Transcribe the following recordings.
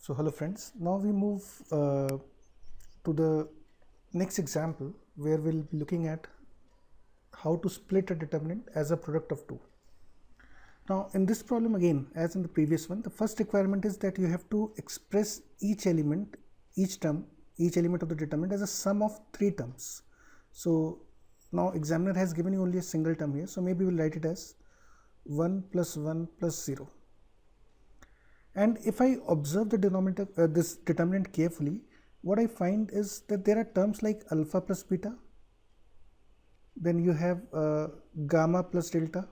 So hello friends, now we move to the next example where we'll be looking at how to split a determinant as a product of two. Now in this problem again, as in the previous one, the first requirement is that you have to express each element of the determinant as a sum of three terms. So now examiner has given you only a single term here, so maybe we'll write it as 1 plus 1 plus 0. And if I observe the denominator, this determinant carefully, what I find is that there are terms like alpha plus beta, then you have gamma plus delta,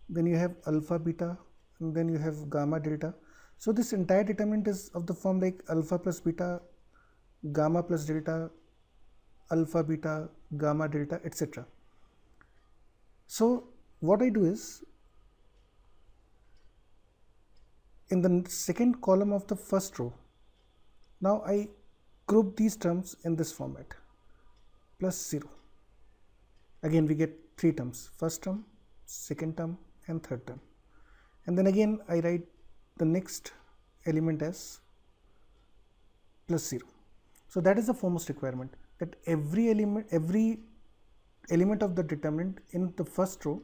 then you have alpha beta, and then you have gamma delta. So this entire determinant is of the form like alpha plus beta, gamma plus delta, alpha beta, gamma delta, etc. So what I do is, in the second column of the first row, now I group these terms in this format, plus 0. Again we get three terms, first term, second term and third term. And then again I write the next element as plus 0. So that is the foremost requirement, that every element of the determinant in the first row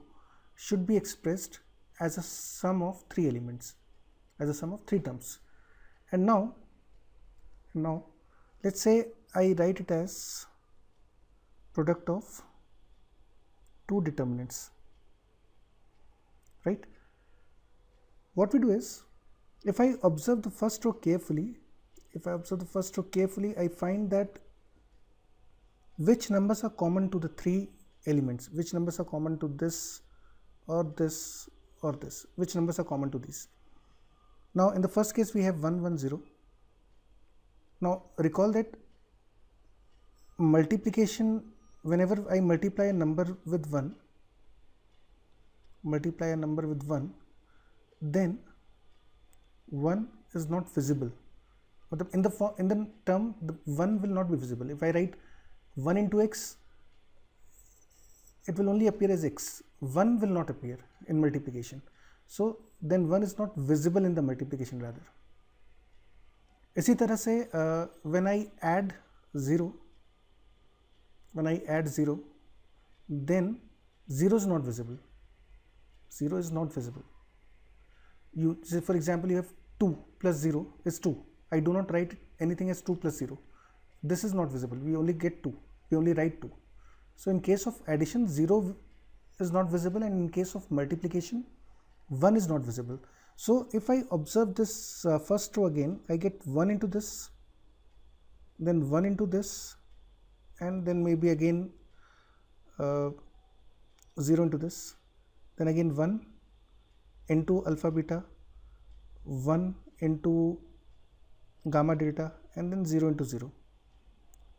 should be expressed as a sum of three elements, as a sum of three terms. And now let's say I write it as product of two determinants, right? What we do is, if I observe the first row carefully, I find that which numbers are common to the three elements, which numbers are common to this or this or this, which numbers are common to these. Now in the first case we have 1 1 0. Now recall that multiplication, whenever I multiply a number with 1, then 1 is not visible. In the term, the 1 will not be visible. If I write 1 into x, it will only appear as x. 1 will not appear in multiplication. So then 1 is not visible in the multiplication rather. इसी तरह से when I add 0, then 0 is not visible. You say, for example, you have 2 plus 0 is 2. I do not write anything as 2 plus 0. This is not visible. We only get 2. We only write 2. So in case of addition, 0 is not visible, and in case of multiplication, 1 is not visible. So if I observe this first row again, I get 1 into this, then 1 into this, and then maybe again 0 into this, then again 1 into alpha beta, 1 into gamma delta, and then 0 into 0.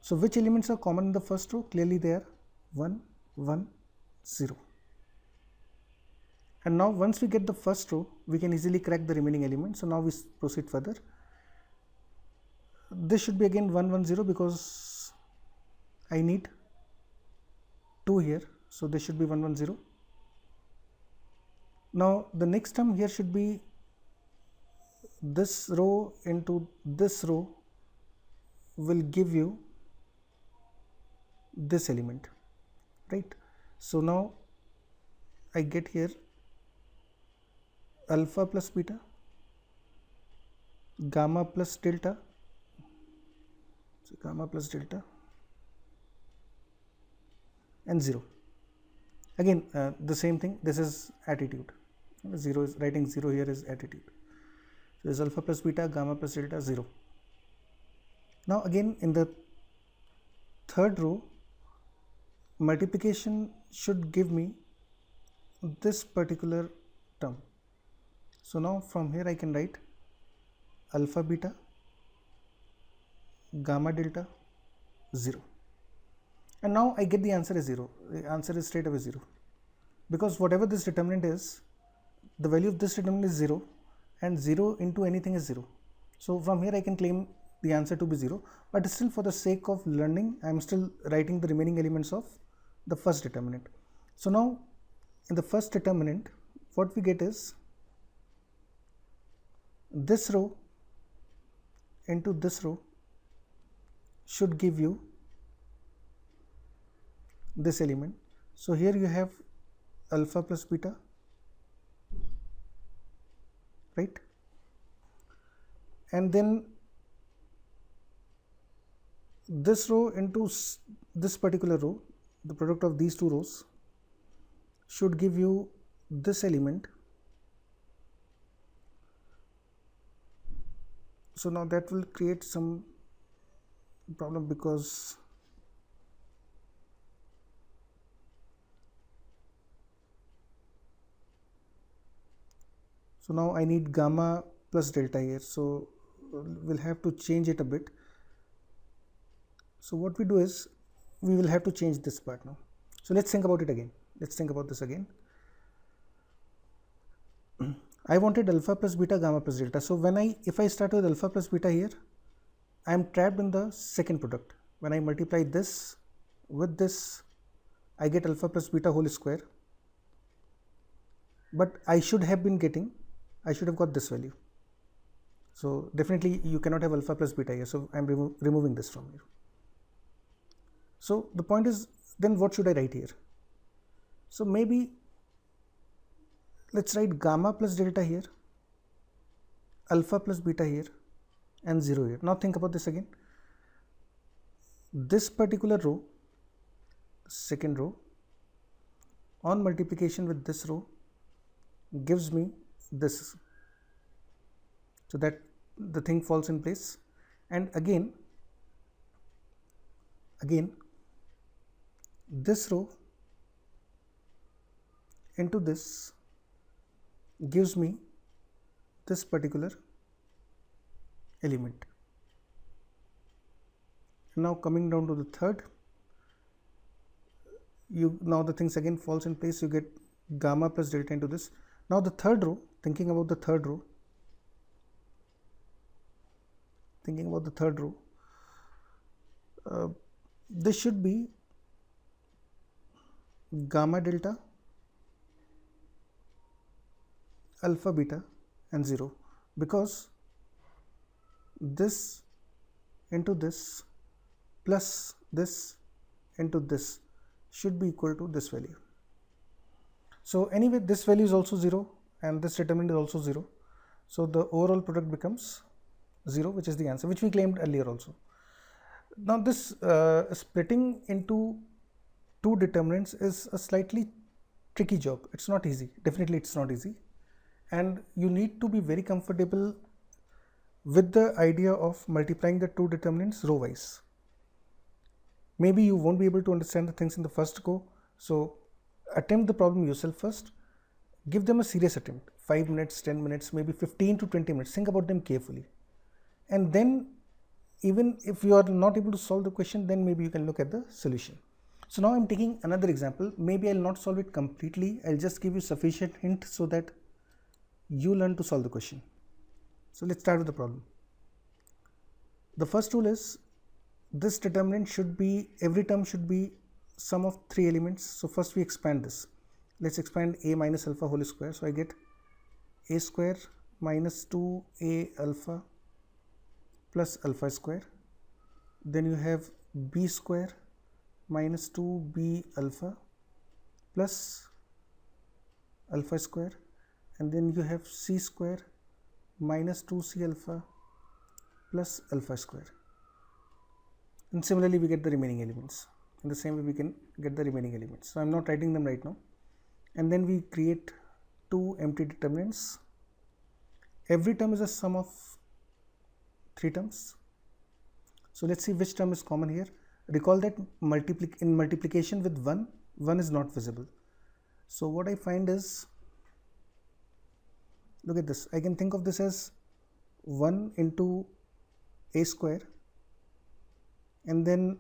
So which elements are common in the first row? Clearly they are 1 1 0. And now once we get the first row, we can easily crack the remaining elements. So now we proceed further. This should be again 1 1 0 because I need 2 here, so this should be 1 1 0. Now the next term here should be this row into this row will give you this element, right? So now I get here alpha plus beta, gamma plus delta, and 0. Again the same thing, this is attitude. 0 is, writing 0 here is attitude. So this is alpha plus beta, gamma plus delta, 0. Now again in the third row, multiplication should give me this particular term. So now from here I can write alpha beta, gamma delta, 0. And now I get the answer as 0. The answer is straight away 0. Because whatever this determinant is, the value of this determinant is 0, and 0 into anything is 0. So from here I can claim the answer to be 0, but still for the sake of learning, I am still writing the remaining elements of the first determinant. So now in the first determinant, what we get is this row into this row should give you this element. So here you have alpha plus beta, right? And then this row into this particular row, the product of these two rows should give you this element. So now that will create some problem, because so now I need gamma plus delta here, so we'll have to change it a bit. So what we do is we will have to change this part now. So let's think about it again. Let's think about this again. I wanted alpha plus beta, gamma plus delta. So if I start with alpha plus beta here, I am trapped in the second product. When I multiply this with this, I get alpha plus beta whole square. But I should have got this value. So definitely you cannot have alpha plus beta here. So I am removing this from here. So the point is, then what should I write here? So maybe let's write gamma plus delta here, alpha plus beta here, and 0 here. Now think about this again. This particular row, second row, on multiplication with this row gives me this, so that the thing falls in place. And again this row into this gives me this particular element. Now coming down to the third, now the things again falls in place. You get gamma plus delta into this. Now the third row, thinking about the third row, this should be gamma delta, alpha beta, and 0, because this into this plus this into this should be equal to this value. So anyway, this value is also 0 and this determinant is also 0. So the overall product becomes 0, which is the answer, which we claimed earlier also. Now this splitting into two determinants is a slightly tricky job. It's not easy. Definitely it's not easy. And you need to be very comfortable with the idea of multiplying the two determinants row wise. Maybe you won't be able to understand the things in the first go. So attempt the problem yourself first. Give them a serious attempt. 5 minutes, 10 minutes, maybe 15 to 20 minutes. Think about them carefully. And then even if you are not able to solve the question, then maybe you can look at the solution. So now I'm taking another example. Maybe I'll not solve it completely. I'll just give you sufficient hint so that you learn to solve the question. So let's start with the problem. The first rule is this determinant should be, every term should be sum of 3 elements. So first we expand this. Let's expand a minus alpha whole square. So I get a square minus 2a alpha plus alpha square. Then you have b square minus 2b alpha plus alpha square. And then you have c square minus 2c alpha plus alpha square. And similarly we get the remaining elements. In the same way we can get the remaining elements. So I am not writing them right now. And then we create two empty determinants. Every term is a sum of 3 terms. So let's see which term is common here. Recall that in multiplication with 1 is not visible. So what I find is, look at this. I can think of this as 1 into a square and then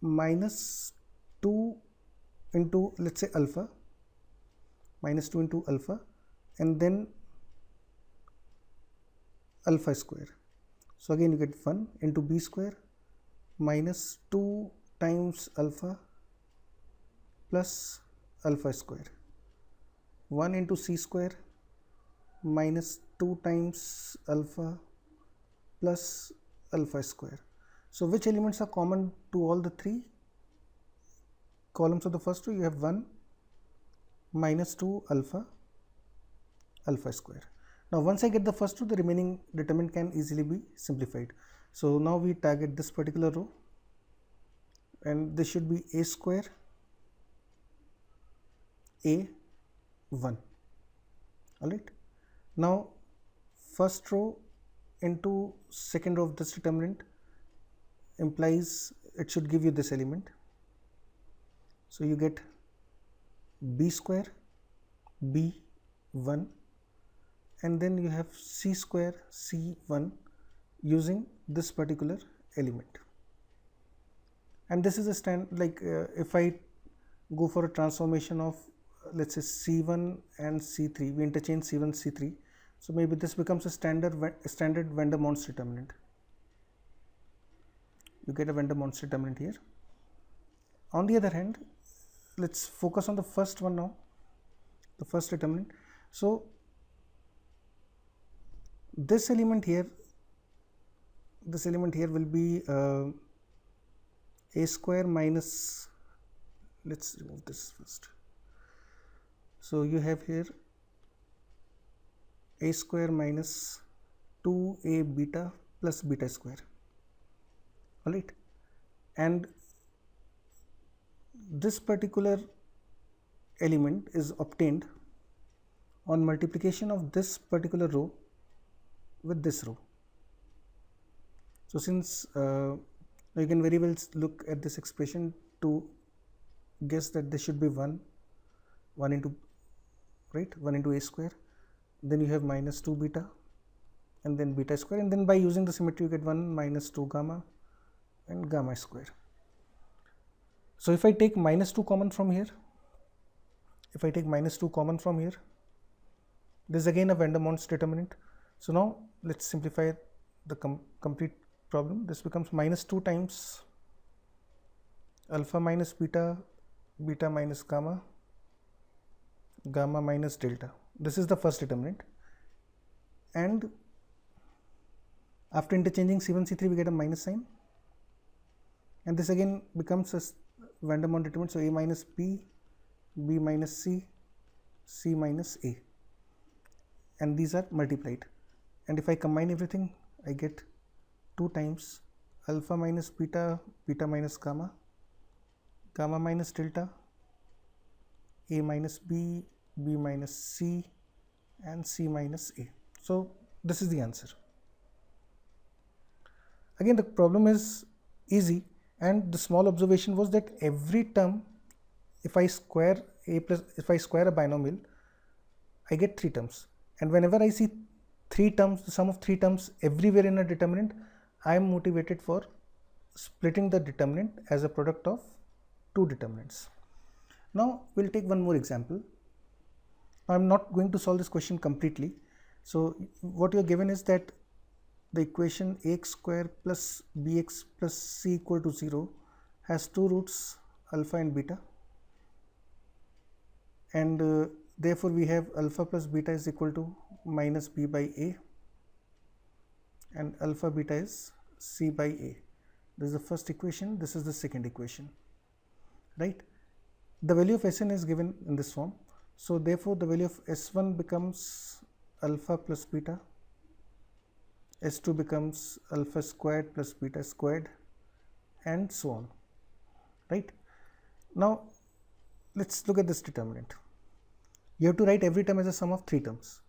minus 2 into, let's say, alpha, minus 2 into alpha, and then alpha square. So again you get 1 into b square minus 2 times alpha plus alpha square, 1 into c square minus 2 times alpha plus alpha square. So which elements are common to all the three columns of the first row? You have 1 minus 2 alpha square. Now once I get the first row, the remaining determinant can easily be simplified. So now we target this particular row, and this should be a square a 1. Alright. Now first row into second row of this determinant implies it should give you this element. So you get b square b 1, and then you have c square c 1 using this particular element. And this is a if I go for a transformation of let's say c1 and c3, we interchange c1 c3, so maybe this becomes a standard van der Monts determinant. You get a van der Monts determinant here. On the other hand, let's focus on the first one now, the first determinant. So this element here will be a square minus, let's remove this first. So you have here a square minus 2a beta plus beta square. Alright, and this particular element is obtained on multiplication of this particular row with this row. So since you can very well look at this expression to guess that this should be 1 into a square, then you have minus 2 beta and then beta square, and then by using the symmetry you get 1 minus 2 gamma and gamma square. So if I take minus 2 common from here, this is again a van der Monts determinant. So now let's simplify the complete problem. This becomes minus 2 times alpha minus beta, beta minus gamma, gamma minus delta. This is the first determinant, and after interchanging c1 c3 we get a minus sign, and this again becomes a van der Monts determinant. So a minus b, b minus c, c minus a, and these are multiplied, and if I combine everything I get 2 times alpha minus beta, beta minus gamma, gamma minus delta, a minus b, b minus c, and c minus a. So this is the answer. Again, the problem is easy, and the small observation was that every term, if I square a binomial, I get 3 terms, and whenever I see 3 terms, the sum of 3 terms everywhere in a determinant, I am motivated for splitting the determinant as a product of 2 determinants. Now we'll take one more example. Now I'm not going to solve this question completely. So what you are given is that the equation ax square plus bx plus c equal to 0 has 2 roots alpha and beta, and therefore we have alpha plus beta is equal to minus b by a, and alpha beta is c by a. This is the first equation, this is the second equation, right? The value of Sn is given in this form, so therefore the value of S1 becomes alpha plus beta, S2 becomes alpha squared plus beta squared, and so on, right? Now let's look at this determinant. You have to write every term as a sum of 3 terms.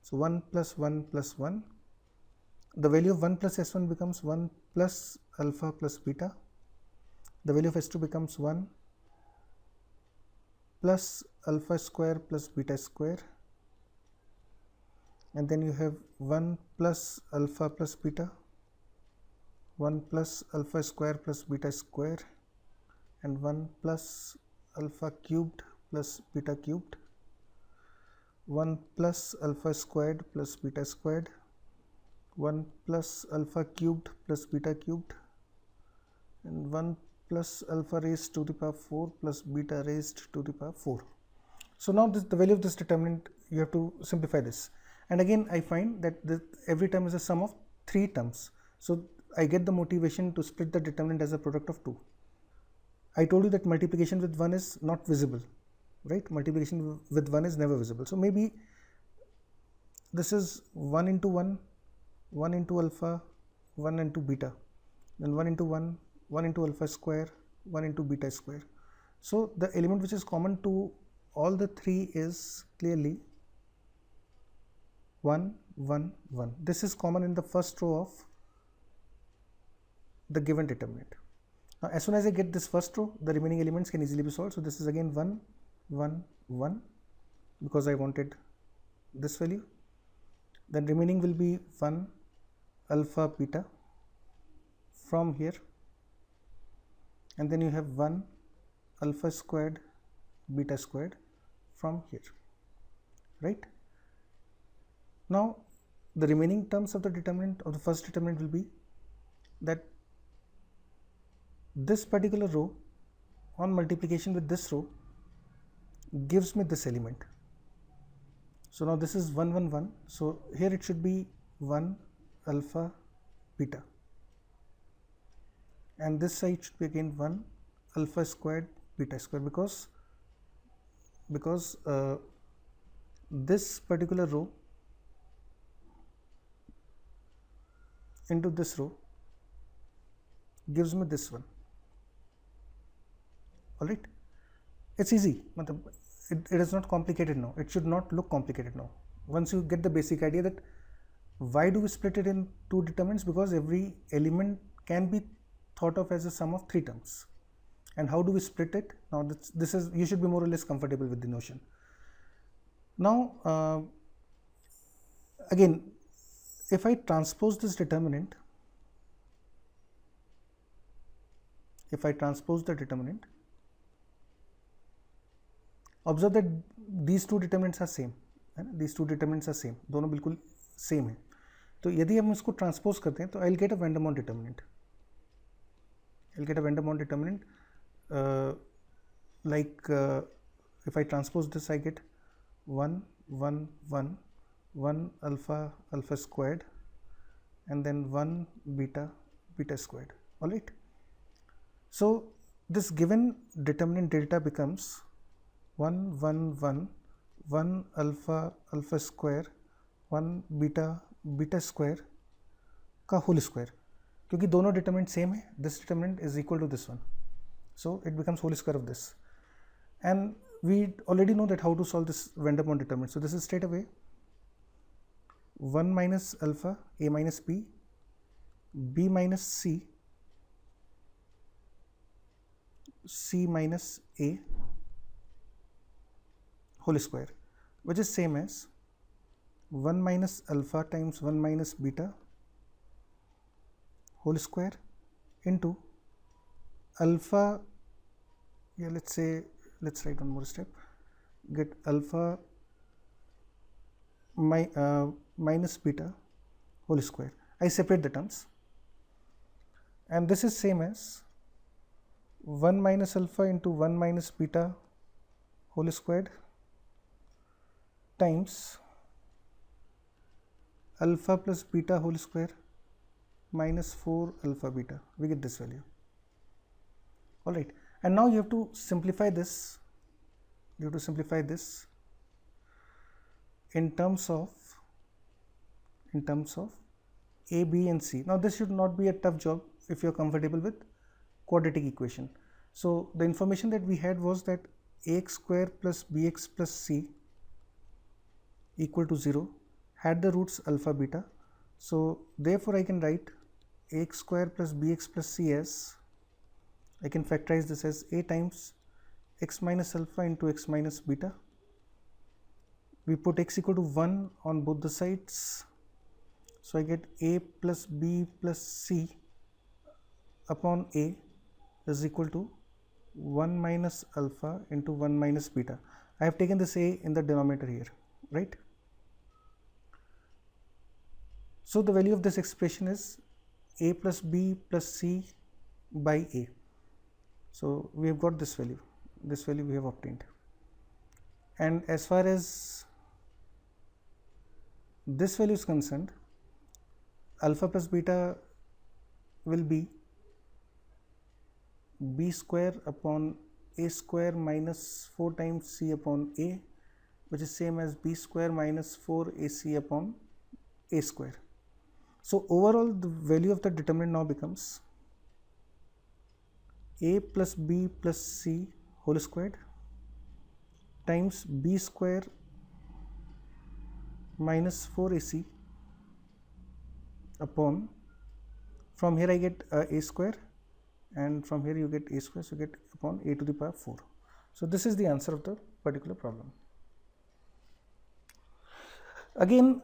So 1 plus 1 plus 1, the value of 1 plus S1 becomes 1 plus alpha plus beta, the value of S2 becomes 1 plus alpha square plus beta square, and then you have 1 plus alpha plus beta, 1 plus alpha square plus beta square, and 1 plus alpha cubed plus beta cubed, 1 plus alpha squared plus beta squared, 1 plus alpha cubed plus beta cubed, and 1 plus alpha raised to the power 4 plus beta raised to the power 4. So now the value of this determinant, you have to simplify this, and again I find that every term is a sum of 3 terms. So I get the motivation to split the determinant as a product of 2. I told you that multiplication with 1 is not visible, right? Multiplication with 1 is never visible. So maybe this is 1 into 1, 1 into alpha, 1 into beta, then 1 into 1, 1 into alpha square, 1 into beta square. So the element which is common to all the three is clearly 1, 1, 1. This is common in the first row of the given determinant. Now as soon as I get this first row, the remaining elements can easily be solved. So this is again 1, 1, 1 because I wanted this value. Then remaining will be 1 alpha beta from here, and then you have 1 alpha squared beta squared from here, right? Now the remaining terms of the determinant of the first determinant will be that this particular row on multiplication with this row gives me this element. So now this is 1, 1, 1. So here it should be 1 alpha beta, and this side should be again 1 alpha squared beta squared because this particular row into this row gives me this one. Alright, it's easy. It is not complicated now. It should not look complicated now. Once you get the basic idea that why do we split it in two determinants, because every element can be thought of as a sum of three terms. And how do we split it? Now this is, you should be more or less comfortable with the notion. Now again, if I transpose this determinant, observe that these two determinants are same, है ना, these two determinants are same, दोनों बिल्कुल same है. तो यदि हम इसको transpose करते हैं तो I'll get a van der Waals determinant. If I transpose this, I get 1, 1, 1, 1 alpha squared, and then 1 beta squared. All right. So this given determinant delta becomes 1, 1, 1, 1 alpha square, 1 beta square का whole square. क्योंकि दोनों determinant same है, this determinant is equal to this one, so it becomes whole square of this. And we already know that how to solve this van der Waals determinant. So this is straight away 1 minus alpha a minus b, b minus c, c minus a whole square, which is same as 1 minus alpha times 1 minus beta whole square into alpha, yeah, let's write one more step, get alpha minus beta whole square. I separate the terms, and this is same as 1 minus alpha into 1 minus beta whole squared times alpha plus beta whole square minus 4 alpha beta. We get this value. All right, and now you have to simplify this. You have to simplify this in terms of a, b and c. Now this should not be a tough job if you are comfortable with quadratic equation. So the information that we had was that ax square plus bx plus c equal to 0 had the roots alpha beta. So therefore I can write ax square plus bx plus c as, I can factorize this as a times x minus alpha into x minus beta. We put x equal to 1 on both the sides, so I get a plus b plus c upon a is equal to 1 minus alpha into 1 minus beta. I have taken this a in the denominator here, right? So the value of this expression is a plus b plus c by a. So we have got this value we have obtained. And as far as this value is concerned, alpha plus beta will be b square upon a square minus 4 times c upon a, which is same as b square minus 4ac upon a square. So overall the value of the determinant now becomes a plus b plus c whole squared times b square minus 4ac upon, from here I get a square, and from here you get a square, so you get upon a to the power 4. So this is the answer of the particular problem. Again,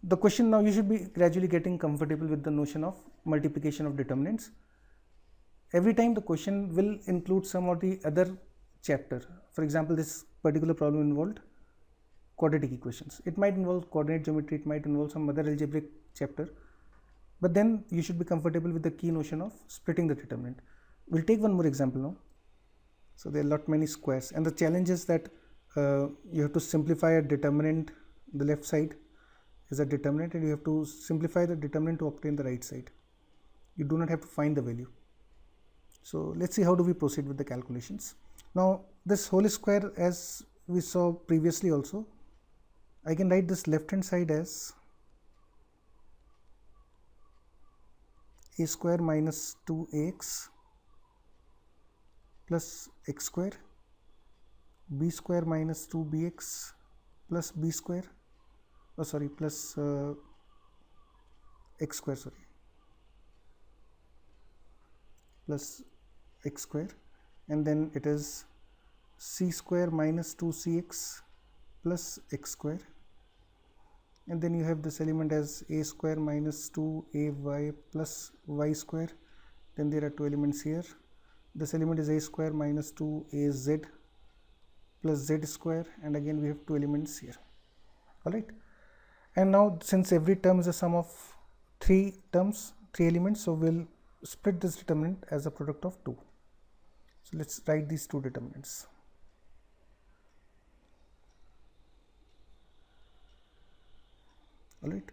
the question now, you should be gradually getting comfortable with the notion of multiplication of determinants. Every time the question will include some of the other chapter. For example, this particular problem involved quadratic equations. It might involve coordinate geometry, it might involve some other algebraic chapter, but then you should be comfortable with the key notion of splitting the determinant. We'll take one more example now. So there are lot many squares, and the challenge is that you have to simplify a determinant. The left side is a determinant, and you have to simplify the determinant to obtain the right side. You do not have to find the value. So let's see how do we proceed with the calculations. Now this whole square, as we saw previously also, I can write this left hand side as a square minus 2ax plus x square, b square minus 2bx plus b square, plus x square, plus x square, and then it is c square minus 2cx plus x square, and then you have this element as a square minus 2ay plus y square. Then there are two elements here. This element is a square minus 2az plus z square, and again we have two elements here. Alright, and now since every term is a sum of three elements, so we'll split this determinant as a product of 2. So let's write these two determinants. Alright,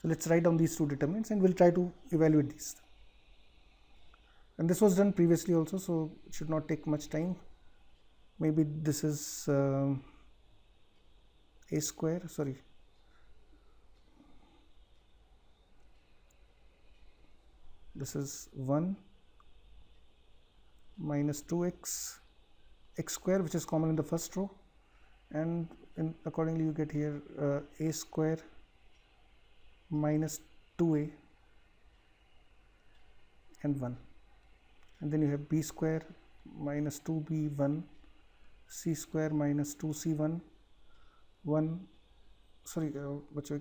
so let's write down these two determinants and we'll try to evaluate these. And this was done previously also, so it should not take much time. Maybe this is a square, this is 1 minus 2x x square, which is common in the first row, and accordingly you get here a square minus 2a and 1, and then you have b square minus 2b1, c square minus 2c1 बच्चों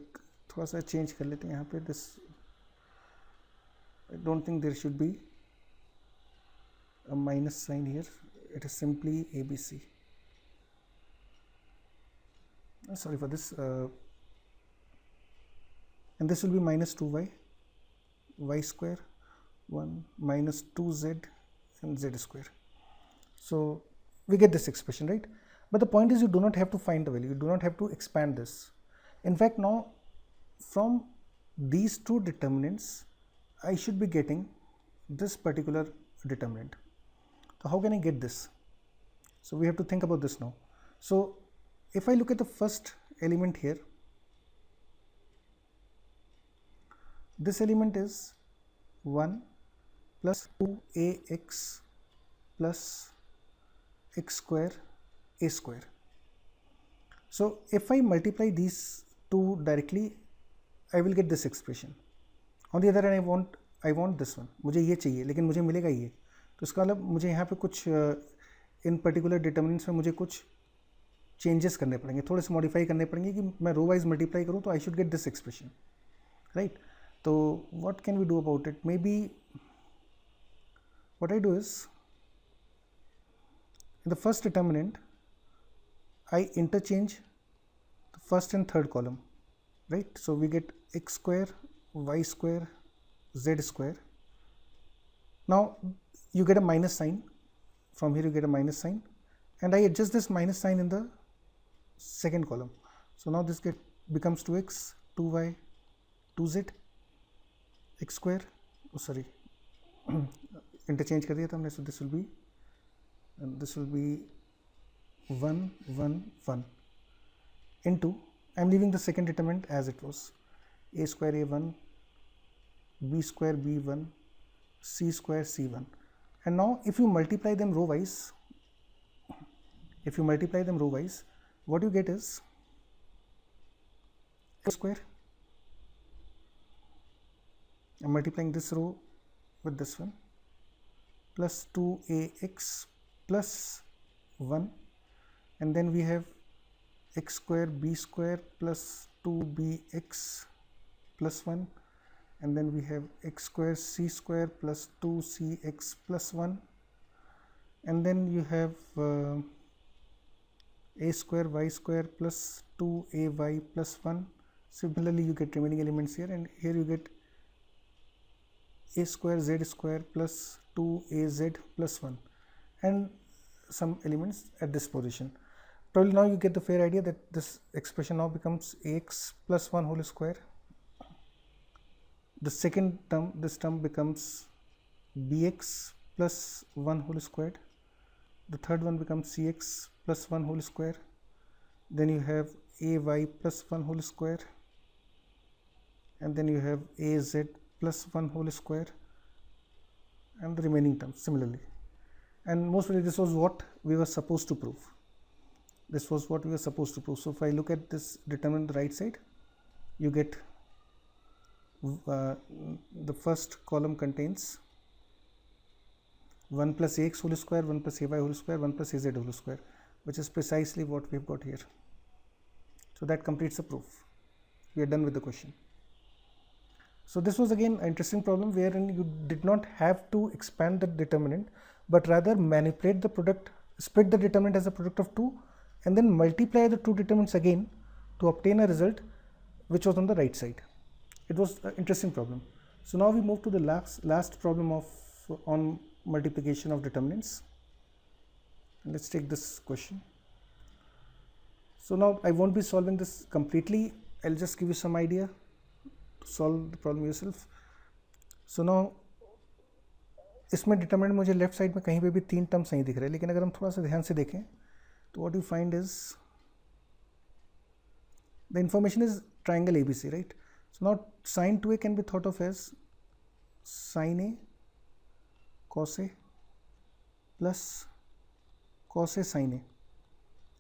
थोड़ा सा change कर लेते हैं यहाँ पे. This I don't think there should be a minus sign here. It is simply ABC. Sorry for this. And this will be minus 2y, y square, 1 minus 2z and z square. So we get this expression, right? But the point is, you do not have to find the value. You do not have to expand this. In fact, now from these two determinants, I should be getting this particular determinant. So how can I get this? So we have to think about this now. So if I look at the first element here, this element is 1 plus 2ax plus x square a square. So if I multiply these two directly, I will get this expression. On the other hand, I want this one. मुझे ये चाहिए, लेकिन मुझे मिलेगा ये. तो इसका मतलब मुझे यहाँ पे कुछ इन पर्टिकुलर डिटर्मिनेंट्स में मुझे कुछ चेंजेस करने पड़ेंगे, थोड़े से मॉडिफाई करने पड़ेंगे कि मैं रो वाइज मल्टीप्लाई करूँ तो I should get this expression, right. तो what can we do about it? Maybe what I do is, in the first determinant I interchange the first and third column, right? So we get x square, y square, z square. Now you get a minus sign, from here you get a minus sign, and I adjust this minus sign in the second column. So now this becomes 2x, 2y, 2z x square, oh sorry, interchange कर दिया था हमने, so this will be 1 1 1 into, I am leaving the second determinant as it was, a square a1, b square b1, c square c1. And now if you multiply them row wise, what you get is a square. I am multiplying this row with this one, plus 2ax plus 1, and then we have x square b square plus 2bx plus 1, and then we have x square c square plus 2cx plus 1, and then you have a square y square plus 2ay plus 1. Similarly you get remaining elements here, and here you get a square z square plus 2az plus 1 and some elements at this position. Probably now you get the fair idea that this expression now becomes ax plus 1 whole square. The second term, this term becomes bx plus 1 whole squared. The third one becomes cx plus 1 whole square. Then you have ay plus 1 whole square, and then you have az plus 1 whole square, and the remaining terms similarly. And most probably this was what we were supposed to prove. So if I look at this determinant on the right side, you get the first column contains 1 plus ax whole square, 1 plus ay whole square, 1 plus az whole square, which is precisely what we've got here. So that completes the proof. We are done with the question. So this was again an interesting problem wherein you did not have to expand the determinant, but rather manipulate the product, split the determinant as a product of 2, and then multiply the two determinants again to obtain a result which was on the right side. It was an interesting problem. So now we move to the last problem on multiplication of determinants. Let's take this question. So now I won't be solving this completely. I'll just give you some idea to solve the problem yourself. So now इसमें determinant मुझे left side में कहीं पे भी 3 terms नहीं दिख रहे, लेकिन अगर हम थोड़ा सा ध्यान से देखें तो what you find is the information is triangle ABC, right? So now sin 2a can be thought of as sin a cos a plus cos a sin a,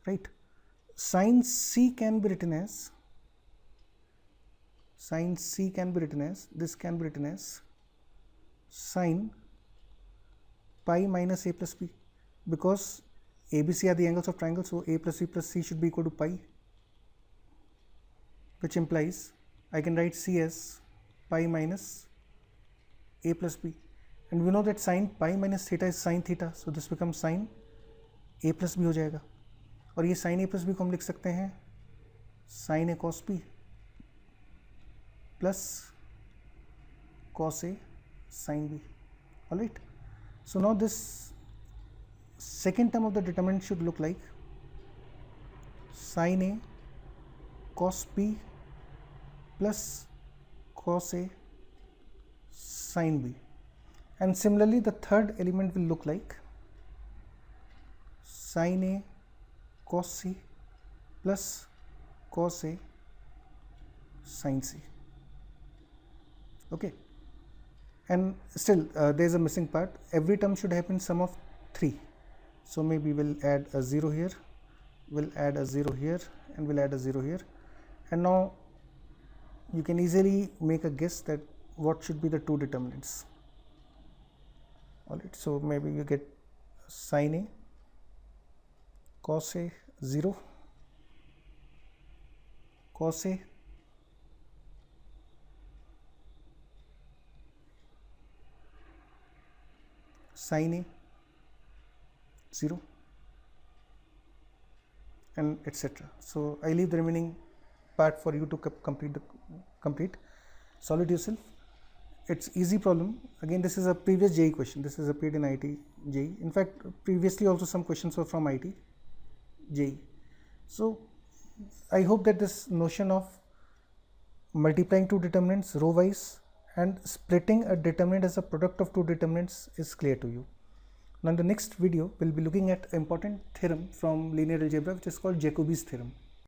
right? Sin C can be written as this can be written as sin pi minus a plus b, because ABC are the angles of triangle, so a plus b plus c should be equal to pi, which implies I can write C as pi minus a plus b, and we know that sin pi minus theta is sin theta, so this becomes sin a plus b हो जाएगा, और ये sin a plus b को हम लिख सकते हैं sin a cos b plus cos a sin b. All right. So now this second term of the determinant should look like sin a cos b plus cos a sin b, and similarly the third element will look like sin a cos c plus cos a sin c. Okay, and still there is a missing part. Every term should have in sum of 3, so maybe we'll add a 0 here, we'll add a 0 here, and we'll add a 0 here, and now you can easily make a guess that what should be the two determinants. Alright, so maybe you get sin a cos a 0, cos a sin a 0, and etc. So I leave the remaining part for you to complete. Solve it yourself. It's easy problem. Again, this is a previous JEE question. This is appeared in IIT JEE. In fact, previously also some questions were from IIT JEE. So I hope that this notion of multiplying two determinants row wise and splitting a determinant as a product of two determinants is clear to you. Now in the next video we'll be looking at an important theorem from linear algebra which is called Jacobi's theorem.